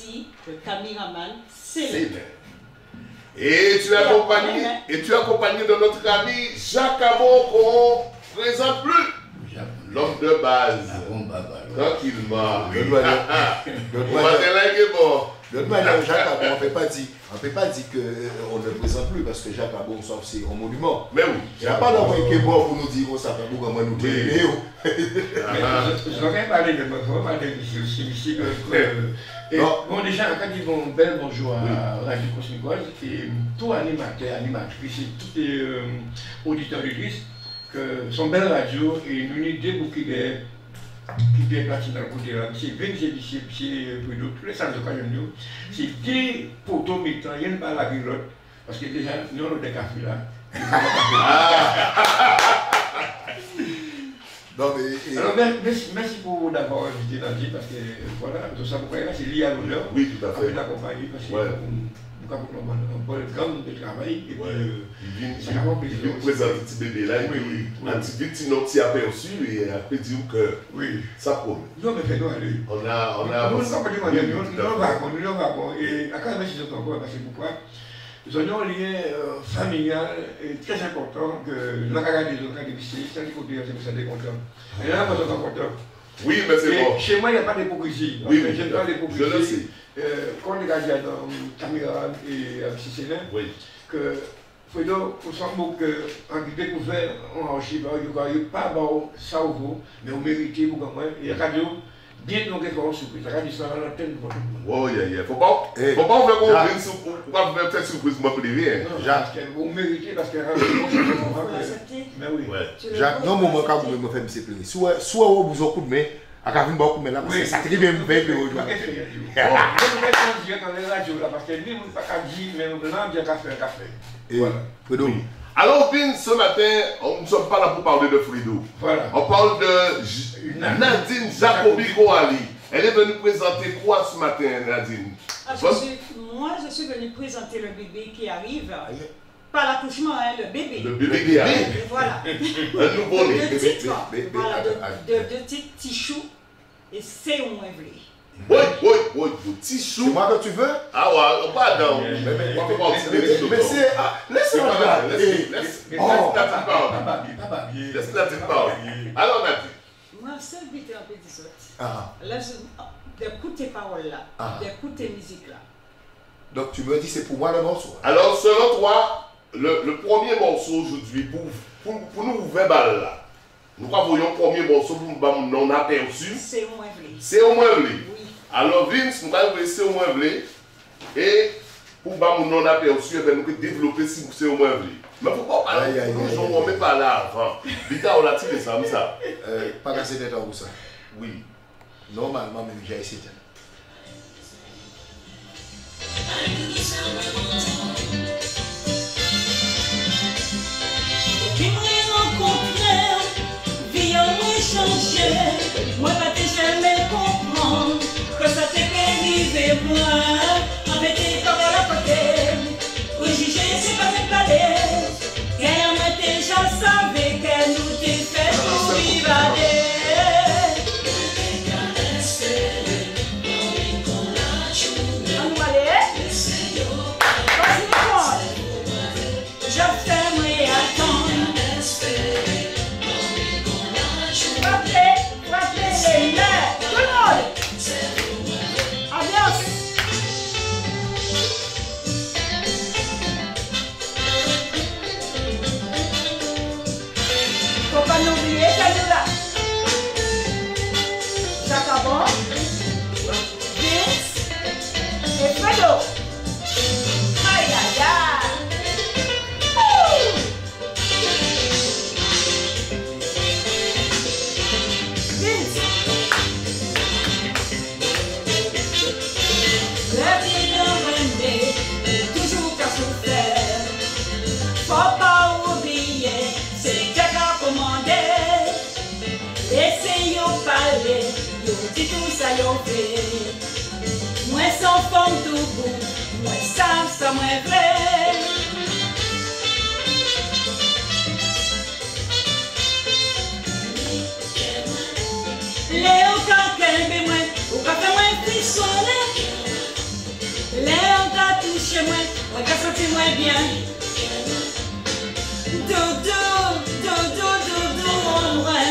aussi le caméraman Céline. Et tu es accompagné de notre ami Jacques Abon qu'on ne présente plus. L'homme de base. Tranquillement. On va te liker bon. De toute manière, Jacques Abon, on ne peut pas dire qu'on ne le présente plus parce que Jacques Abon, c'est un monument. Mais oui. Il n'y a pas d'envoyé qui est bon pour nous dire qu'on s'appelle pour comment nous télé. Je vais parler de moi, parler de ici. Bon, déjà, quand ils vont bel bonjour à Radio Cosmicoise, et tout animateur, animatrice, tout auditeur de disque, que son belle radio et nous avons débouqué qui est platine dans le côté là, c'est 20 éditions, c'est tous les salles de Cayenne, c'est 10 poteaux militants, il n'y a pas la l'autre, parce que déjà, nous avons des cafés là. Non, mais, alors, merci pour d'avoir invité Nadie, parce que voilà, tout ça pour là, c'est lié à l'honneur. Oui, tout à fait. D'accompagner, parce que nous avons un bon gramme de travail, et puis ça va plaisir. Il présente un petit bébé là, et puis un petit aperçu, et après dire que ça promet. Non, mais fais-nous aller. On a nous va, et à 46 ans encore, parce que pourquoi? Nous avons un lien familial très important que la carrière des autres lycées, c'est du côté de des contents. Et là, nous sommes contents. Oui, mais c'est bon. Chez moi, il n'y a pas d'hypocrisie. Oui, je n'aime pas l'hypocrisie. Je le sais. Quand on est gardé dans Caméra et avec Céline, que Fredo, pour son mot qu'en découvert, on a archivé, il n'y a pas ça au vaut, mais on mérite beaucoup moins. Et la radio, bien nous avons surprise. La radio, c'est à l'antenne. Oh, il faut pas faire surprise, moi, pour les rien. Jacques, vous méritez parce que la radio, mais oui. Jacques, non, moment quand vous me faites me séparer. Soit au bout de coup de main, à Kavin Bakou, mais là, ça très bien me fait. Bon, je vais dire dans les radios là, parce que nous ne pouvons pas dire, mais nous avons bien qu'à faire un café. Alors, Vin, ce matin, nous ne sommes pas là pour parler de Fredo. Voilà. On parle de Nadine Jacobi-Coali. Elle est venue présenter quoi ce matin, Nadine? Moi, je suis venue présenter le bébé qui arrive. Pas l'accouchement, hein, le bébé. Le bébé qui arrive. Voilà. Un nouveau né. De titre. Voilà, de titre Tichou. Et c'est au moins vrai. Oui, Tichou. C'est moi que tu veux? Ah ouais, pardon. Mais c'est. Laisse-moi regarder. Laisse-la te parler. Alors, Nadine. Moi, seul but un peu d'isote. D'écouter tes paroles là. D'écouter tes musiques là. Donc tu me dis c'est pour moi le morceau. Alors, selon toi, le premier morceau aujourd'hui, pour nous ouvrir balle là, nous voyons le premier morceau pour nous non aperçu. C'est au moins vrai. C'est au moins vrai. Oui. Alors, Vince, nous allons c'est au moins vrai. Et pour nous non aperçu, nous allons développer si c'est au moins vrai. Mais pourquoi pas? Nous ne met pas là avant. Vita, on a tiré ça, ça. Pas casser tête en ça. Oui. Normalement, même j'ai essayé. Puis moi rencontré, vie en échangé, moi pas jamais comprendre que ça t'est arrivé moi, avec tes corps à la côté, pour juger c'est pas mes palais, qu'elle m'a déjà savait qu'elle nous t'est fait pour vivre. Moi sans forme tout bout, moi ça moi vrai. Léo quand qu'elle moi, ou quand moi frissonner, très bien. Doudou, doudou, doudou, mon vrai.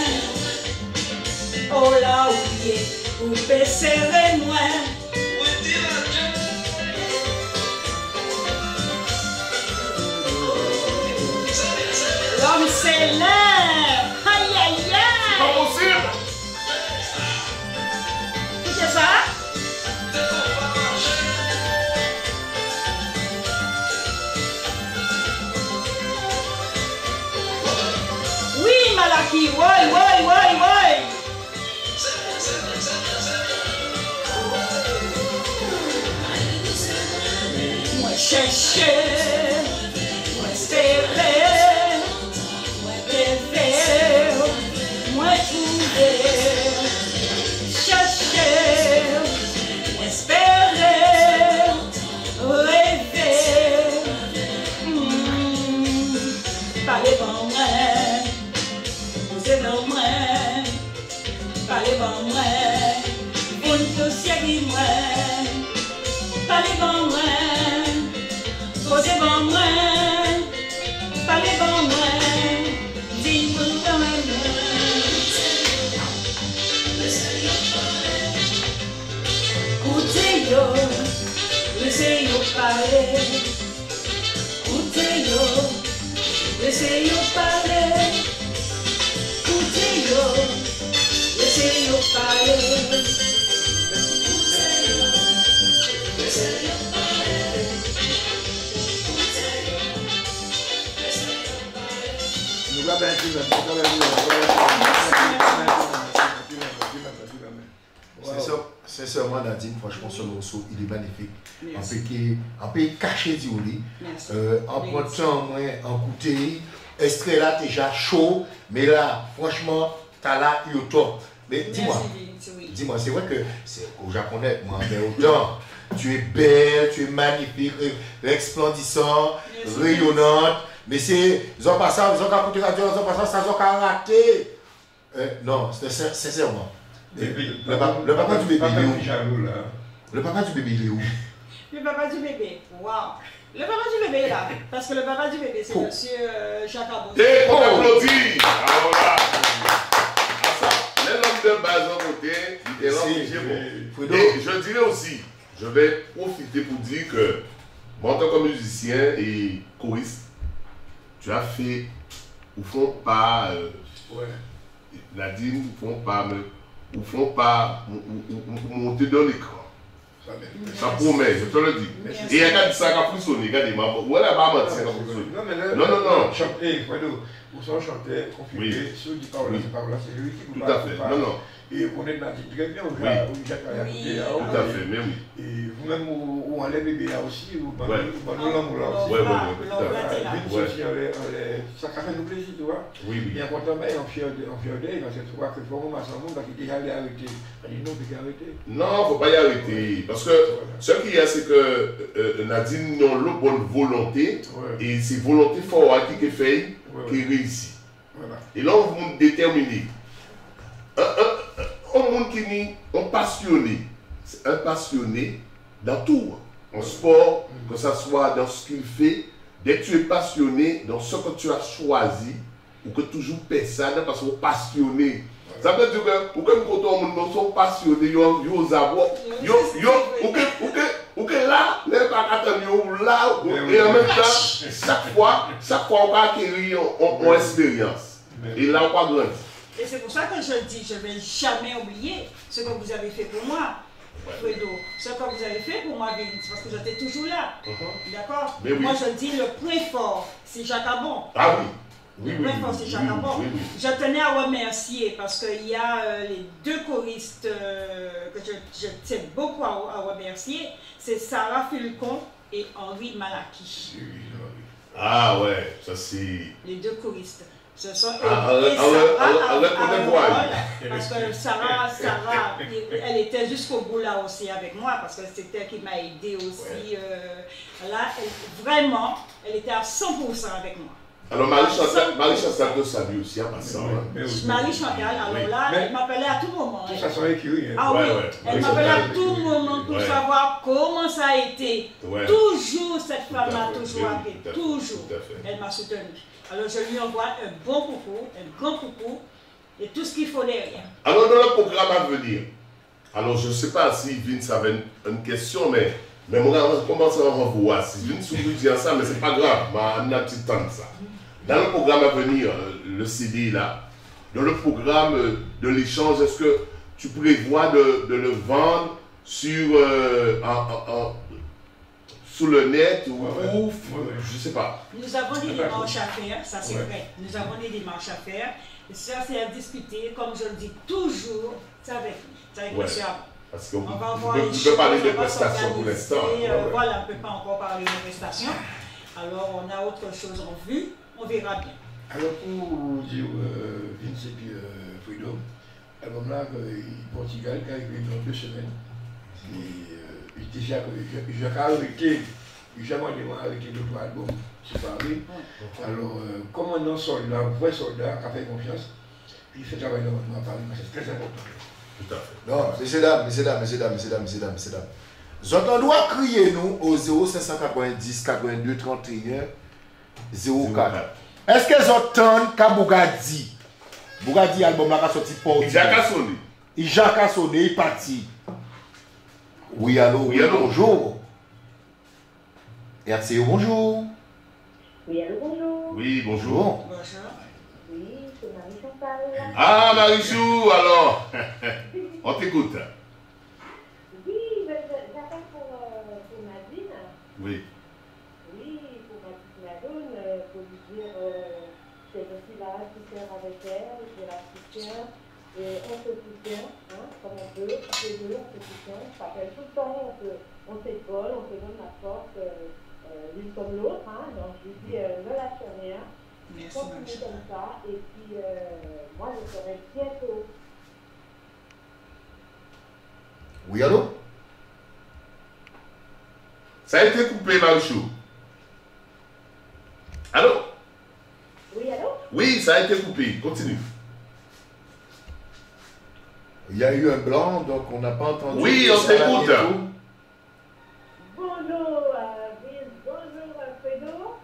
Oh là, oublié, ou serrer moi. L'homme c'est l'air. Aïe, aïe, aïe. C'est pas possible. C'est ça? Oui, Malaki, ouais, ouais, ouais, ouais. Moi chercher, moi espérer, moi rêver, moi trouver, chercher, espérer, rêver. Parlez bon moi, vous êtes bon moi, parlez bon moi, vous ne savez moi, parlez bon moi, vous êtes bon moi, parlez bon moi, dis-moi quand même. Écoutez-yo, laissez-yo parler, écoutez-yo. Laissez-yo parler, écoutez-yo, laissez-yo parler, laissez-yo parler, Nous allons Sincèrement, Nadine, franchement, ce morceau, il est magnifique. On peut cacher du lit. En prenant temps, en coûter, extrait là déjà chaud, mais là, franchement, t'as là, il est au top. Mais dis-moi, c'est vrai que au japonais, moi, mais autant, tu es belle, tu es magnifique, resplendissante, rayonnante, mais c'est, ils ont pas ça, ils ont qu'à coûter radio, ils ont pas ça, ça, ils ont qu'à rater. Non, sincèrement. Le papa du bébé, il est où? Le papa du bébé, il est où? Le papa du bébé, waouh! Le papa du bébé est là, parce que le papa du bébé, c'est monsieur Jacques Abon. Et on applaudit! Alors là, l'homme de base en côté, il est là, et je dirais aussi, je vais profiter pour dire que, moi en tant que musicien et choriste, tu as fait, au fond, pas, Nadine, au fond, pas monter dans l'écran. Ça promet, je te le dis. Et il y a ça qui a fonctionné, regardez, voilà, pas mentir, ça a fonctionné. Non. Chanter, vous savez chanter, configurer, ceux qui parlent là, c'est pas là, c'est lui qui nous parle. Tout à fait, non. Et on est dans très bien, tout à fait, mais oui. Et vous-même, où on les bébés là aussi, ou ouais. Ça fait nous plaisir, tu vois. Oui. Et en comptant, on fier d'elle, parce que tu vois que le moment où on qui déjà allé arrêter. On dit non, il faut arrêter. Non, il ne faut pas y arrêter. Parce que ce qu'il y a, c'est que Nadine a une bonne volonté, et c'est volonté forte qui fait, qui réussit. Et là, on va déterminer. Un monde qui est un passionné dans tout, en sport, que ce soit dans ce qu'il fait, dès que tu es passionné dans ce que tu as choisi, ou que toujours personne parce que tu es passionné. Ça veut dire que, ou que nous sommes passionnés, nous avons, ou que là, n'est pas attendre là, et en même temps, chaque fois, on va acquérir une expérience. Et là, on va grandir. Et c'est pour ça que je dis, je ne vais jamais oublier ce que vous avez fait pour moi, Fredo. Ce que vous avez fait pour moi, Vince, parce que j'étais toujours là. D'accord? Moi, je dis le point fort, c'est Jacques Abon. Ah oui. Le point fort, c'est Jacques Abon. Je tenais à remercier parce qu'il y a les deux choristes que je tiens beaucoup à remercier. C'est Sarah Fulcon et Henri Malaki. Ah ouais, ça c'est... Les deux choristes. Ce sont parce que Sarah, elle était jusqu'au bout là aussi avec moi, parce que c'est elle qui m'a aidé aussi. Là, vraiment, elle était à 100% avec moi. Alors Marie-Chantal te salue aussi en passant. Marie-Chantal, alors là, elle m'appelait à tout moment. Tout ça sont écrits. Ah oui, elle m'appelait à tout moment pour savoir comment ça a été. Toujours cette femme-là, toujours appelé, toujours. Elle m'a soutenue. Alors je lui envoie un bon coucou, un grand coucou et tout ce qu'il faut derrière. Alors dans le programme à venir, alors je ne sais pas si Vince avait une question, mais on commence à revoir. Si Vince vous dit ça, mais c'est pas grave, on a un petit temps de ça. Dans le programme à venir, le CD là, dans le programme de l'échange, est-ce que tu prévois de le vendre sur le net ou je ne sais pas. Nous avons des démarches à faire, ça c'est vrai. Nous avons des démarches à faire. Et ça c'est à discuter, comme je le dis toujours, c'est avec le cerveau. Parce qu'on peut parler de prestations pour l'instant. Voilà, on ne peut pas encore parler de prestations. Alors on a autre chose en vue, on verra bien. Alors pour dire Vince et puis Freedom, l'album là, Portugal, qui est arrivé dans 2 semaines, il déjà j'ai arrêté, jamais arrêté d'autres albums séparés. Alors, comme un soldat, un vrai soldat qui a fait confiance, puis il fait travailler dans le Paris, c'est très important. Tout à fait. Non, mesdames. J'entends doit crier nous au 0590 82 31 04. Est-ce que j'entends qu'à Bougadi album là qui sorti pour il a sonné, il parti. Oui, allô, bonjour. RCO, bonjour. Oui, allô, bonjour. Oui, bonjour. Bonjour. Oui, c'est Marie-Chantal. Ah, Marichou, alors, on t'écoute. Oui, j'appelle pour Nadine. Oui. Oui, pour ma petite Nadine, pour lui dire que je suis là, soutien avec elle, je la soutiens. Et on se soutient, comme on peut, les deux, on se soutient, on s'appelle tout le temps, on s'épaule, on se donne la force l'une comme l'autre. Donc je lui dis, ne lâche rien, continue comme ça, et puis moi je serai bientôt. Oui, allô? Ça a été coupé, Marichou. Allô? Oui, allô? Oui, ça a été coupé. Continue. Il y a eu un blanc, donc on n'a pas entendu. Oui, on t'écoute. Bonjour Vince, bonjour Fredo,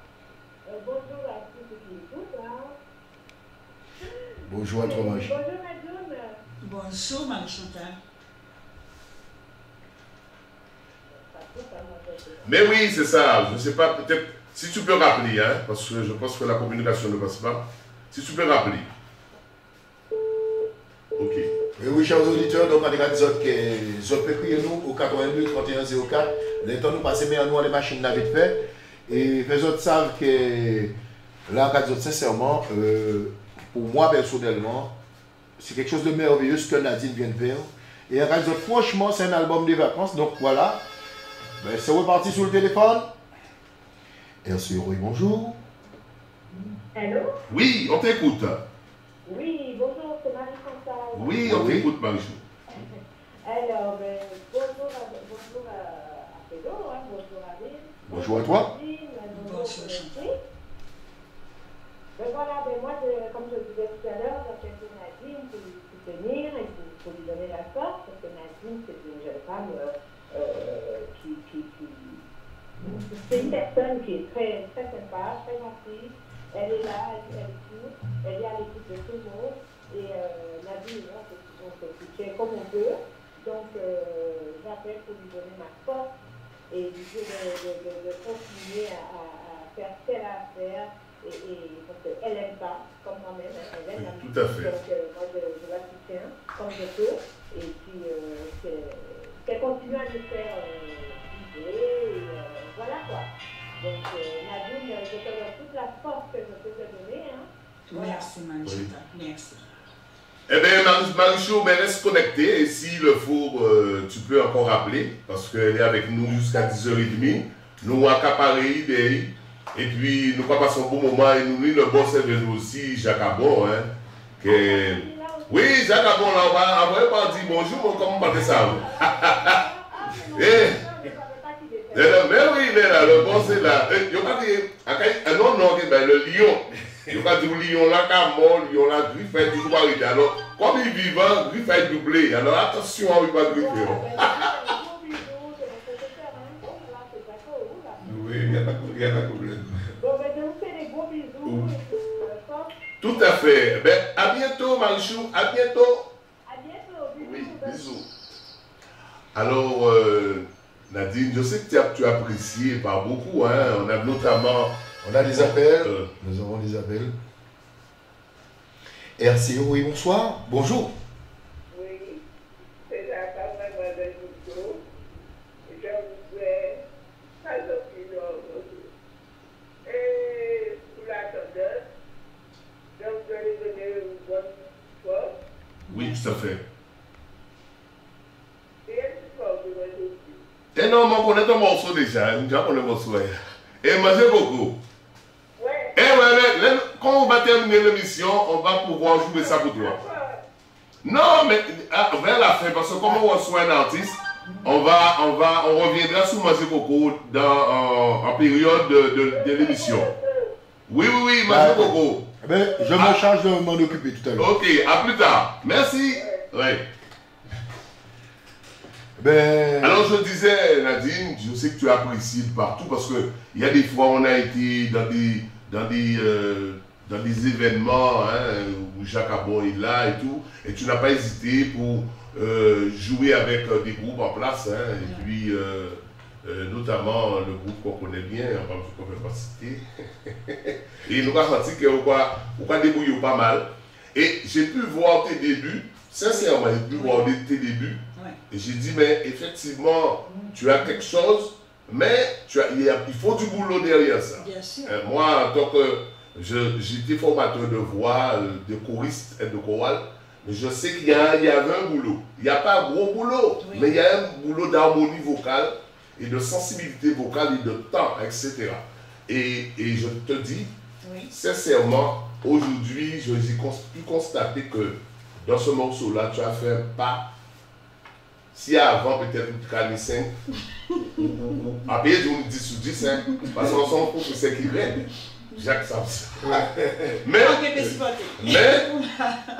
bonjour à tous ceux qui écoutent. Bonjour à toi, Marie. Bonjour Nadine. Bonjour Marie-Chantal. Mais oui, c'est ça. Je ne sais pas, peut-être, si tu peux rappeler, parce que je pense que la communication ne passe pas. Si tu peux rappeler. Ok. Et oui, chers auditeurs, donc on a dit que vous pouvez crier nous au 82 31 04. Les temps nous passent, mais nous, les machines n'avaient vite fait. Et les autres savent que là, sincèrement, pour moi personnellement, c'est quelque chose de merveilleux ce que Nadine vient de faire. Et franchement, c'est un album de vacances. Donc voilà, c'est reparti sur le téléphone. RCO, bonjour. Allô? Oui, on t'écoute. Oui, bonjour, c'est Marie-Chantal. Oui, on t'écoute, Marichou. Alors, bonjour à Pedro, bonjour à Ville. Bonjour à toi. Bonjour, Chantal. Voilà, moi, comme je le disais tout à l'heure, j'appelle Nadine pour lui soutenir et pour lui donner la force, parce que Nadine, c'est une jeune femme c'est une personne qui est très, très sympa, très gentille. Elle est là, elle écoute, elle est à l'écoute de tout le monde. Et Nadine, on se soutient comme on peut. Donc, j'appelle pour lui donner ma force et lui dire de continuer à faire ce qu'elle a à faire. Et parce qu'elle aime ça, comme moi-même, elle aime la musique. Tout à fait. Donc, moi, je la soutiens comme je peux. Et puis, qu'elle continue à nous faire vivre. Et voilà quoi. Donc, Nadine, je te donne toute la force que je peux te donner. Voilà. Merci, Marie-Chantal. Merci. Eh bien, Marichou, reste connecté. Et s'il le faut, tu peux encore rappeler, parce qu'elle est avec nous jusqu'à 10h30. Nous accaparer idées. Et puis, nous passons un bon moment. Et nous, le bon service aussi, Jacques Abon. Oui, Jacques Abon, là, on va pas dire bonjour, comment on va dire ça? Mais oui, il est là, le bon c'est là. Il y a un non, le lion. Il va dire lion là, camon, lion là, griffe, toujours arrêté. Alors, comme il est vivant, griffe est doublé. Alors, attention, il va griffer. Oui, il n'y a pas de problème. Bon, ben, je vous fais des gros bisous. Tout à fait. Ben, à bientôt, Marichou. À bientôt. À bientôt. Bisous. Oui, bisous. Alors, Nadine, je sais que tu as apprécié par beaucoup. Hein. On a notamment... On a des appels. Nous avons des appels. RCO, oui, bonsoir. Bonjour. Oui, c'est la femme mademoiselle Couteau. Je voudrais pas d'opinion. Et pour la tendance, donc je vais donner une bonne force. Oui, tout à fait. Et une force de aujourd'hui. Et non, on connaît ton morceau déjà. Déjà, on le morceau. Et manger beaucoup. Ouais. Et ouais, quand on va terminer l'émission, on va pouvoir jouer ça pour toi. Non, mais vers la fin, parce que comme on reçoit un artiste, on reviendra sur Manger Coco en période de l'émission. Oui, Manger Coco. Eh ben, je me charge de m'en occuper tout à l'heure. Ok, à plus tard. Merci. Ouais. Ben... Alors je disais, Nadine, je sais que tu apprécies partout parce que il y a des fois on a été dans des événements hein, où Jacques Abon est là et tout, et tu n'as pas hésité pour jouer avec des groupes en place, hein, et puis notamment le groupe qu'on connaît bien, qu'on ne peut pas citer. Et nous avons senti qu'on va débrouiller pas mal. Et j'ai pu voir tes débuts, sincèrement, j'ai pu voir tes débuts. Et j'ai dit, mais effectivement, tu as quelque chose, mais il faut du boulot derrière ça. Bien sûr. Moi, en tant que j'étais formateur de voix, de choriste et de chorale, mais je sais qu'il y avait un boulot. Il n'y a pas un gros boulot, mais il y a un boulot d'harmonie vocale et de sensibilité vocale et de temps, etc. Et je te dis, sincèrement, aujourd'hui, j'ai pu constater que dans ce morceau-là, tu as fait un pas. Si avant peut-être une canne 5, après on 10 sur 10, hein, parce qu'on s'en fout que c'est qui règne. Jacques Samson. Mais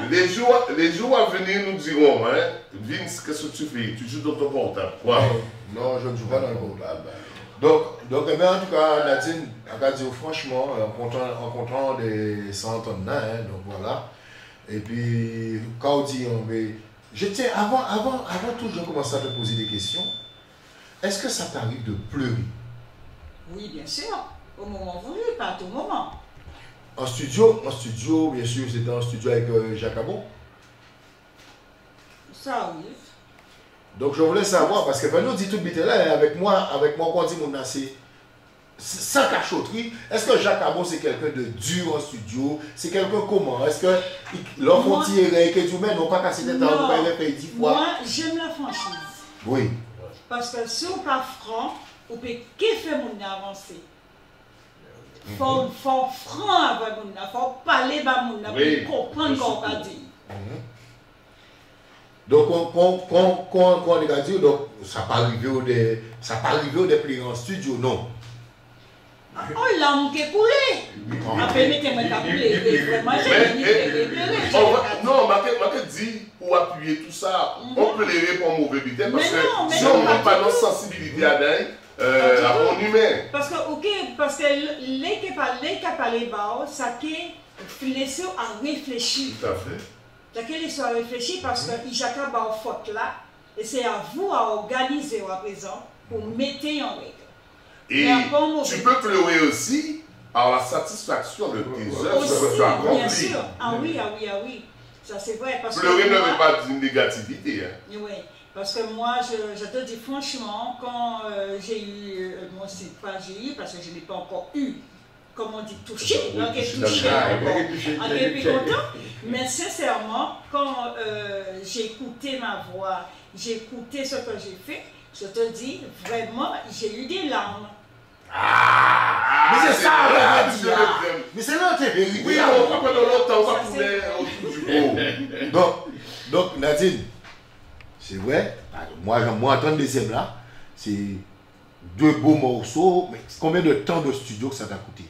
les jours à venir nous diront, hein, Vince, qu'est-ce que tu fais? Tu joues dans ton portable. Wow. Non, je ne joue pas dans le portable. Donc mais en tout cas, Nadine, à dire franchement, en comptant des centaines, hein, donc voilà. Et puis, quand on dit, je tiens, avant tout, je commence à te poser des questions. Est-ce que ça t'arrive de pleurer? Oui, bien sûr. Au moment voulu, pas à tout moment. En studio, bien sûr, c'était en studio avec Jacques Abon. Ça arrive. Donc je voulais savoir, parce que quand nous dit tout le là, avec moi, quand on dit mon assez, sans cachotterie, est-ce que Jacques Abon c'est quelqu'un de dur en studio? C'est quelqu'un comment? Est-ce que l'enfant tiré, que du même, non pas cassé des temps, pas fait 10 fois? Moi, j'aime la franchise. Oui. Parce que si on n'est pas franc, on peut faire mon avancer. Il faut franc avec mon, il faut parler avec mon, pour comprendre ce qu'on va dire. Donc, quand on a dit, donc, ça n'a pas arrivé au déplier en studio, non? Oh, l'homme qui est coulé. Après, mettez-moi ta coulée. Vraiment, j'ai non, je dis, pour appuyer tout ça, on peut les répondre mauvais bitin parce que si on n'a pas notre sensibilité à l'air, à mon humain. Parce que les qui parlent bas, ça qui laisse à réfléchir. Tout à fait. Ça qui laisse à réfléchir parce que il y a une faute là, et c'est à vous à organiser à présent pour mettre en règle. Et tu peux pleurer aussi par la satisfaction de tes œuvres, ce que tu as accompli. Bien sûr. Ah oui. Ça c'est vrai. Parce pleurer ne veut pas dire négativité. Hein. Oui. Parce que moi, je te dis franchement, quand j'ai eu, moi c'est pas j'ai eu, parce que je n'ai pas encore eu, comme on dit, touché, donc touché encore, on est plus content. Mais sincèrement, quand j'ai écouté ma voix, j'ai écouté ce que j'ai fait, je te dis, vraiment, j'ai eu des larmes. Mais c'est ça, mais c'est là tes vérités. Oui, on va pas dans l'autre, on va tourner autour du pot. Donc, Nadine, c'est vrai, moi entendre deuxième là, c'est 2 beaux morceaux, mais combien de temps de studio que ça t'a coûté?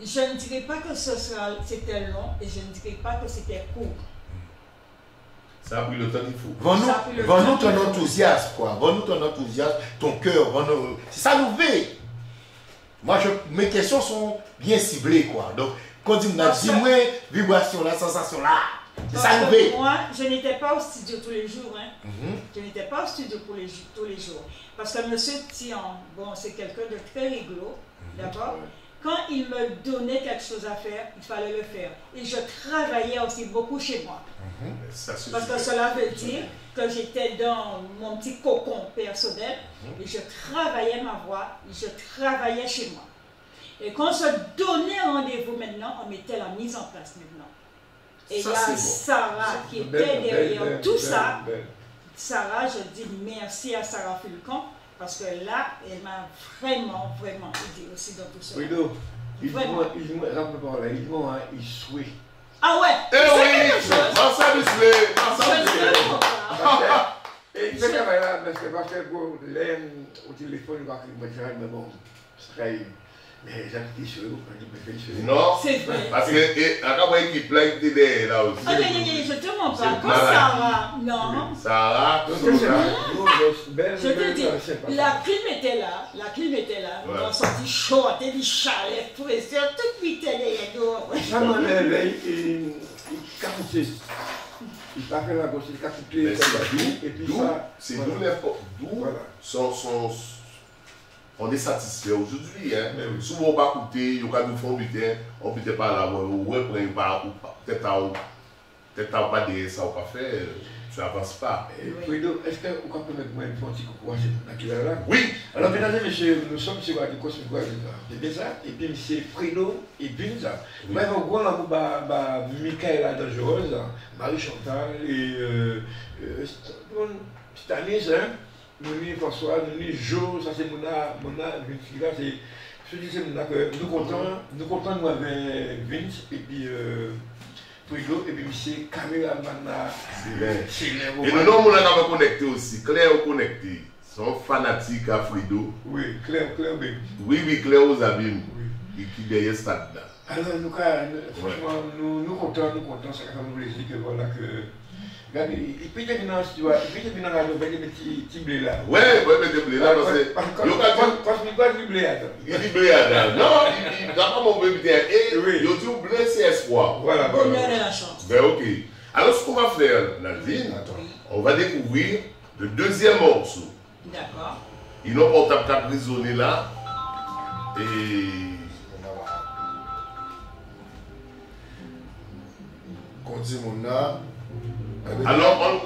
Je ne dirais pas que c'était long et je ne dirais pas que c'était court. Ça a pris le temps qu'il faut. Vends-nous ton enthousiasme, quoi. Vends-nous ton enthousiasme, ton cœur. C'est ça nous veut. Moi, mes questions sont bien ciblées, quoi. Donc, quand on dit, dis-moi, vibration, la sensation là, c'est ça nous veut. Moi, je n'étais pas au studio tous les jours. Hein. Je n'étais pas au studio tous les jours. Parce que M. Tian, bon, c'est quelqu'un de très rigolo, d'accord? Quand il me donnait quelque chose à faire, il fallait le faire. Et je travaillais aussi beaucoup chez moi. Parce que cela veut dire que j'étais dans mon petit cocon personnel et je travaillais ma voix, je travaillais chez moi. Et quand on se donnait rendez-vous maintenant, on mettait la mise en place maintenant. Et il y a Sarah qui était derrière tout ça. Sarah, je dis merci à Sarah Fulcan parce que là, elle m'a vraiment aidé aussi dans tout ça. Oui, il souhaite. Ah ouais, eh oui, ça lui souhaite. Et ce travail-là, parce que pour l'aime au téléphone, il va dire, mais bon, c'est mais j'ai dit sur le non, c'est vrai. Parce que à quand il plaque derrière là aussi. Je te montre pas. Quand Sarah, non. Sarah, je te dis, la clim était là. On a sorti chaud, des chalets, pression, tout vite derrière nous. Ça m'a il capte. Il part faire la gauche, il capte. Et puis ça. C'est d'où on est satisfait aujourd'hui. Hein? Souvent, on va écouter, on va nous faire butin, on peut pas là, on va prendre peut-être pas derrière ça, on va faire, tu n'avances pas. Fredo, est-ce que vous comprenez moi une petite coucou naturel là? Oui. Alors, mesdames et messieurs, nous sommes sur la Cosmic c'est bien ça, et puis c'est Fredo et Binza. Moi, je vois là, Michaela Dangereuse, Marie Chantal et Stanis, hein? Nous François, nous Jo, ça c'est Mona Vinci là, je dis c'est Mona que nous comptons nous avec Vince et puis Fredo et puis c'est caméraman et nous non on a connecté aussi, Claire connecté, sont fanatiques à Fredo. Oui, Claire oui. Oui, Claire aux abîmes. Et qui derrière stade là. Alors franchement nous comptons, ça fait nous plaisir que voilà que regardez, il peut être dans la radio, il peut petit blé là. Oui, petit blé là, parce que. Parce qu'il doit blé là. Il dit blé là. Non, il n'a pas mon bébé. Et il dit blé, c'est espoir. Voilà. Bonheur et la chance. Ben ok. Alors, ce qu'on va faire, Nadine, on va découvrir le deuxième morceau. D'accord. Ils n'ont pas portable prisonnier là. Et. Qu'on dit mon âme. Alors,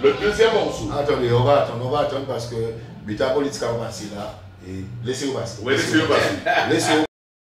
le deuxième morceau. Attendez, on va attendre parce que Bita Politique va passer là. Et laissez-vous passer. Oui, laissez-vous passer.